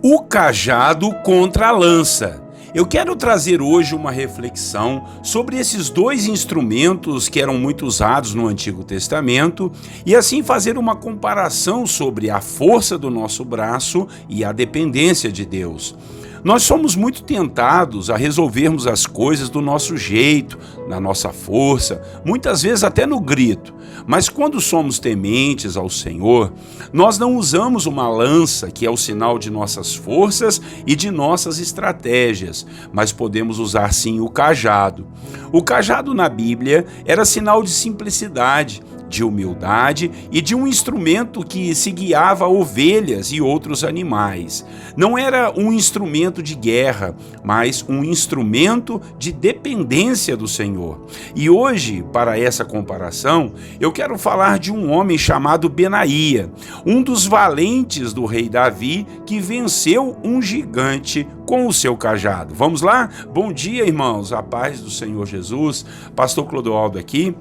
O cajado contra a lança. Eu quero trazer hoje uma reflexão sobre esses dois instrumentos que eram muito usados no Antigo Testamento e assim fazer uma comparação sobre a força do nosso braço e a dependência de Deus. Nós somos muito tentados a resolvermos as coisas do nosso jeito, na nossa força, muitas vezes até no grito. Mas quando somos tementes ao Senhor, nós não usamos uma lança, que é o sinal de nossas forças e de nossas estratégias, mas podemos usar sim o cajado. O cajado na Bíblia era sinal de simplicidade, de humildade e de um instrumento que se guiava ovelhas e outros animais. Não era um instrumento de guerra, mas um instrumento de dependência do Senhor. E hoje, para essa comparação, eu quero falar de um homem chamado Benaía, um dos valentes do rei Davi que venceu um gigante com o seu cajado. Vamos lá? Bom dia, irmãos. A paz do Senhor Jesus. Pastor Clodoaldo aqui,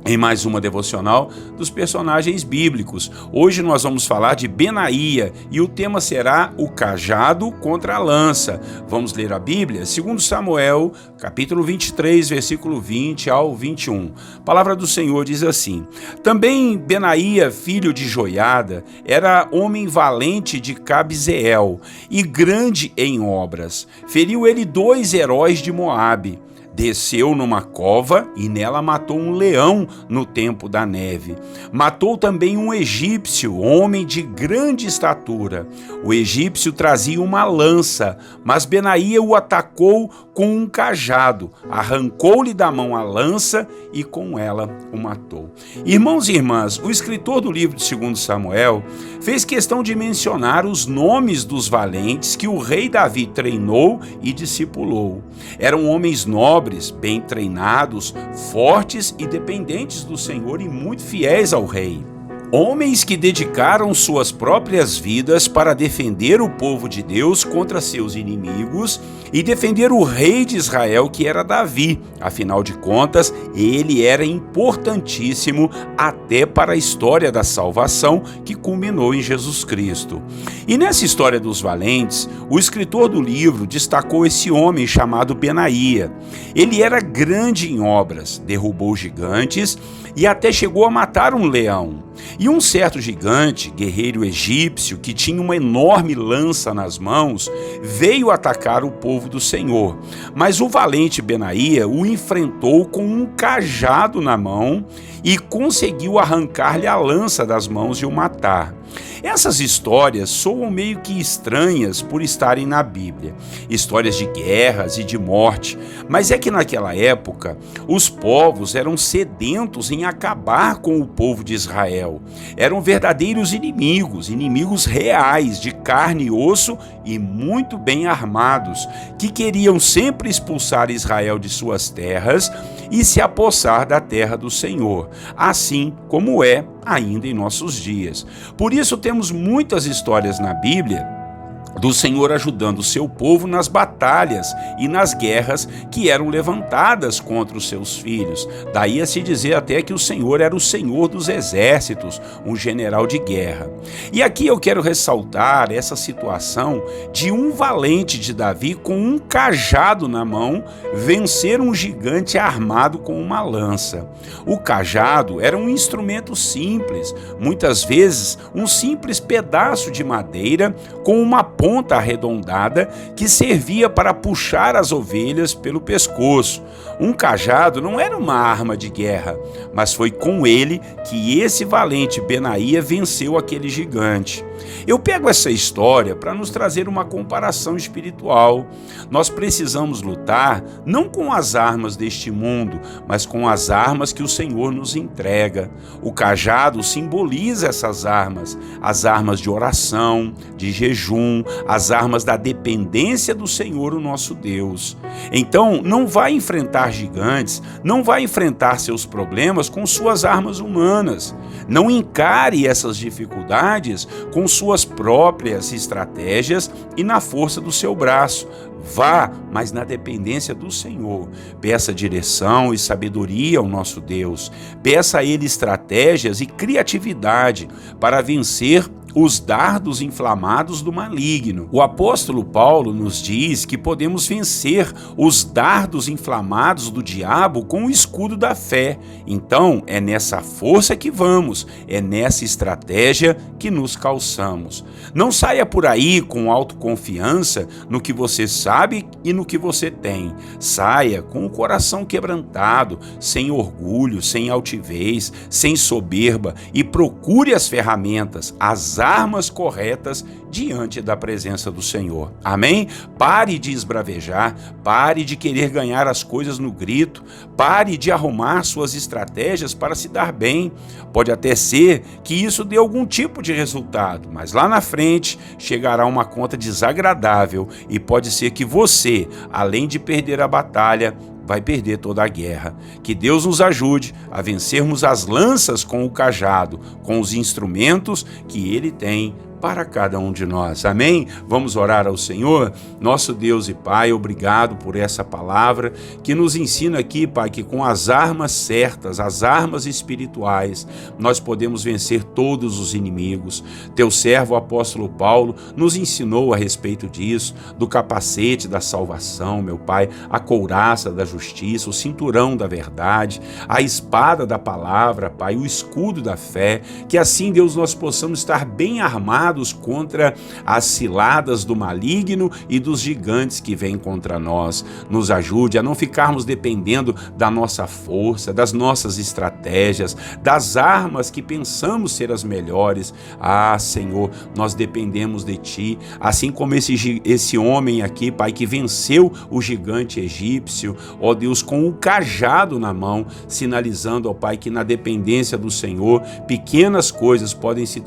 em mais uma devocional dos personagens bíblicos. Hoje nós vamos falar de Benaía e o tema será o cajado contra a lança. Vamos ler a Bíblia? 2 Samuel, capítulo 23, versículo 20 ao 21. A palavra do Senhor diz assim: Também Benaía, filho de Joiada, era homem valente de Cabzeel e grande em obras. Feriu ele 2 heróis de Moabe. Desceu numa cova e nela matou um leão no tempo da neve. Matou também um egípcio, homem de grande estatura. O egípcio trazia uma lança, mas Benaía o atacou com um cajado, arrancou-lhe da mão a lança e com ela o matou. Irmãos e irmãs, o escritor do livro de 2 Samuel fez questão de mencionar os nomes dos valentes que o rei Davi treinou e discipulou. Eram homens nobres, bem treinados, fortes e dependentes do Senhor e muito fiéis ao rei. Homens que dedicaram suas próprias vidas para defender o povo de Deus contra seus inimigos e defender o rei de Israel, que era Davi. Afinal de contas, ele era importantíssimo até para a história da salvação que culminou em Jesus Cristo. E nessa história dos valentes, o escritor do livro destacou esse homem chamado Benaía. Ele era grande em obras, derrubou gigantes e até chegou a matar um leão. E um certo gigante, guerreiro egípcio, que tinha uma enorme lança nas mãos, veio atacar o povo do Senhor. Mas o valente Benaía o enfrentou com um cajado na mão e conseguiu arrancar-lhe a lança das mãos e o matar. Essas histórias soam meio que estranhas por estarem na Bíblia, histórias de guerras e de morte, mas é que naquela época os povos eram sedentos em acabar com o povo de Israel. Eram verdadeiros inimigos reais, de carne e osso e muito bem armados, que queriam sempre expulsar Israel de suas terras e se apossar da terra do Senhor, assim como é ainda em nossos dias. Por isso temos muitas histórias na Bíblia do Senhor ajudando o seu povo nas batalhas e nas guerras que eram levantadas contra os seus filhos. Daí a se dizer até que o Senhor era o Senhor dos exércitos, um general de guerra. E aqui eu quero ressaltar essa situação de um valente de Davi com um cajado na mão vencer um gigante armado com uma lança. O cajado era um instrumento simples, muitas vezes um simples pedaço de madeira com uma ponta arredondada que servia para puxar as ovelhas pelo pescoço. Um cajado não era uma arma de guerra, mas foi com ele que esse valente Benaía venceu aquele gigante. Eu pego essa história para nos trazer uma comparação espiritual. Nós precisamos lutar não com as armas deste mundo, mas com as armas que o Senhor nos entrega. O cajado simboliza essas armas, as armas de oração, de jejum, as armas da dependência do Senhor, o nosso Deus. Então, não vai enfrentar gigantes, não vai enfrentar seus problemas com suas armas humanas. Não encare essas dificuldades com suas próprias estratégias e na força do seu braço. Vá, mas na dependência do Senhor. Peça direção e sabedoria ao nosso Deus. Peça a Ele estratégias e criatividade para vencer os dardos inflamados do maligno. O apóstolo Paulo nos diz que podemos vencer os dardos inflamados do diabo com o escudo da fé. Então, é nessa força que vamos, é nessa estratégia que nos calçamos. Não saia por aí com autoconfiança no que você sabe e no que você tem. Saia com o coração quebrantado, sem orgulho, sem altivez, sem soberba, e procure as ferramentas, as armas corretas diante da presença do Senhor. Amém? Pare de esbravejar, pare de querer ganhar as coisas no grito, pare de arrumar suas estratégias para se dar bem. Pode até ser que isso dê algum tipo de resultado, mas lá na frente chegará uma conta desagradável e pode ser que você, além de perder a batalha, vai perder toda a guerra. Que Deus nos ajude a vencermos as lanças com o cajado, com os instrumentos que Ele tem para cada um de nós. Amém? Vamos orar ao Senhor? Nosso Deus e Pai, obrigado por essa palavra que nos ensina aqui, Pai, que com as armas certas, as armas espirituais, nós podemos vencer todos os inimigos. Teu servo, o apóstolo Paulo, nos ensinou a respeito disso, do capacete da salvação, meu Pai, a couraça da justiça, o cinturão da verdade, a espada da palavra, Pai, o escudo da fé, que assim, Deus, nós possamos estar bem armados contra as ciladas do maligno e dos gigantes que vêm contra nós. Nos ajude a não ficarmos dependendo da nossa força, das nossas estratégias, das armas que pensamos ser as melhores. Ah, Senhor, nós dependemos de Ti, assim como esse homem aqui, Pai, que venceu o gigante egípcio, ó Deus, com o cajado na mão, sinalizando, ó Pai, que na dependência do Senhor, pequenas coisas podem se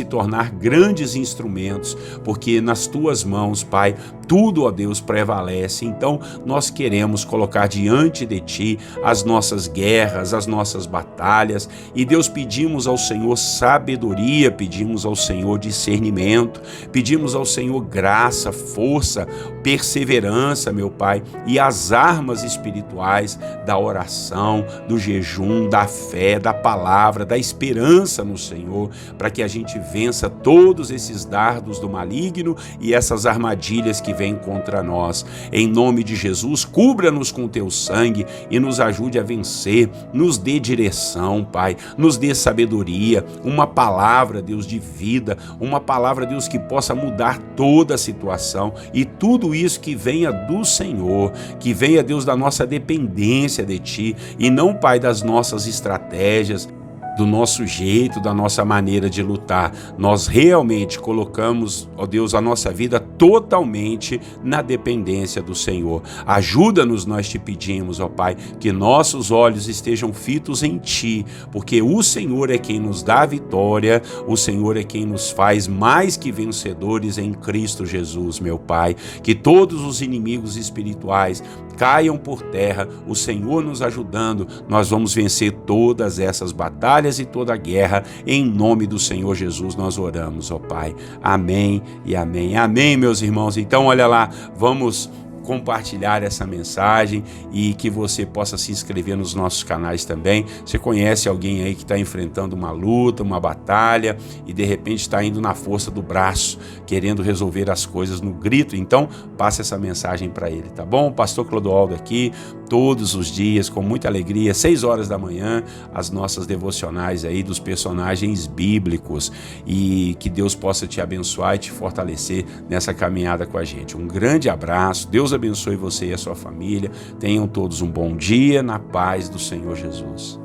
tornar grandes instrumentos, porque nas Tuas mãos, Pai, tudo, ó Deus, prevalece. Então, nós queremos colocar diante de Ti as nossas guerras, as nossas batalhas, e Deus, pedimos ao Senhor sabedoria, pedimos ao Senhor discernimento, pedimos ao Senhor graça, força, perseverança, meu Pai, e as armas espirituais da oração, do jejum, da fé, da palavra, da esperança no Senhor, para que a gente vença todos esses dardos do maligno e essas armadilhas que vêm contra nós. Em nome de Jesus, cubra-nos com Teu sangue e nos ajude a vencer, nos dê direção, Pai, nos dê sabedoria, uma palavra, Deus, de vida, uma palavra, Deus, que possa mudar toda a situação, e tudo isso que venha do Senhor, que venha, Deus, da nossa dependência de Ti, e não, Pai, das nossas estratégias, do nosso jeito, da nossa maneira de lutar. Nós realmente colocamos, ó Deus, a nossa vida totalmente na dependência do Senhor. Ajuda-nos, nós te pedimos, ó Pai, que nossos olhos estejam fitos em Ti, porque o Senhor é quem nos dá a vitória, o Senhor é quem nos faz mais que vencedores em Cristo Jesus, meu Pai. Que todos os inimigos espirituais caiam por terra, o Senhor nos ajudando, nós vamos vencer todas essas batalhas e toda a guerra. Em nome do Senhor Jesus nós oramos, ó Pai. Amém e amém. Amém, meus irmãos. Então, olha lá, vamos compartilhar essa mensagem e que você possa se inscrever nos nossos canais também. Você conhece alguém aí que está enfrentando uma luta, uma batalha e de repente está indo na força do braço, querendo resolver as coisas no grito? Então, passe essa mensagem para ele, tá bom? Pastor Clodoaldo aqui, todos os dias, com muita alegria, 6 horas da manhã, as nossas devocionais aí dos personagens bíblicos, e que Deus possa te abençoar e te fortalecer nessa caminhada com a gente. Um grande abraço, Deus abençoe você e a sua família. Tenham todos um bom dia na paz do Senhor Jesus.